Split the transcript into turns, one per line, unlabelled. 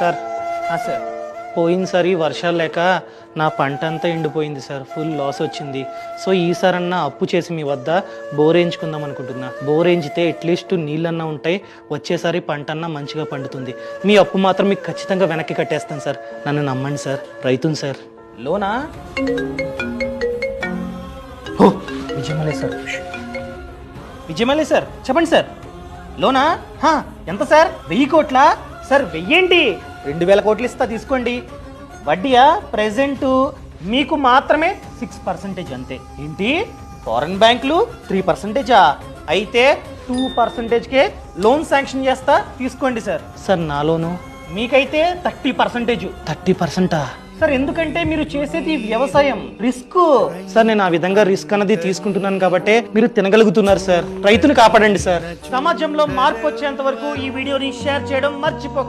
Sir sir పోయినసారి వర్షాలు లేక నా పంట అంతా ఎండిపోయింది సార్, ఫుల్ లాస్ వచ్చింది. సో ఈసారన్నా అప్పు చేసి మీ వద్ద బోర్ వేయించుకుందాం అనుకుంటున్నా. బోర్ వేయించితే అట్లీస్ట్ నీళ్ళన్నా ఉంటాయి, వచ్చేసారి పంట అన్నా మంచిగా పండుతుంది. మీ అప్పు మాత్రం మీకు ఖచ్చితంగా వెనక్కి కట్టేస్తాను సార్, నన్ను నమ్మండి సార్. రైతుని సార్. లోనా? ఓ విజయమలే సార్, విజయమలే సార్, చెప్పండి సార్. లోనా? ఎంత సార్? 1000 కోట్లా సార్? 1000 ఏంటి, 2000 కోట్లు ఇస్తా తీసుకోండి. వడ్డీయా? ప్రెజెంట్ మీకు మాత్రమే 6% అంతే. ఏంటి, ఫారెన్ బ్యాంకులు 3%? అయితే 2%కే లోన్ శాంక్షన్ చేస్తా తీసుకోండి సార్. సార్ నా లోను మీకైతే 30%. 30%? సార్ ఎందుకంటే మీరు చేసేది వ్యవసాయం, రిస్క్ సార్. నేను ఆ విధంగా రిస్క్ అన్నది తీసుకుంటున్నాను కాబట్టి మీరు తినగలుగుతున్నారు సార్. రైతుని కాపాడండి సార్. సమాజంలో మార్పు వచ్చేంత వరకు ఈ వీడియోని షేర్ చేయడం మర్చిపోకండి.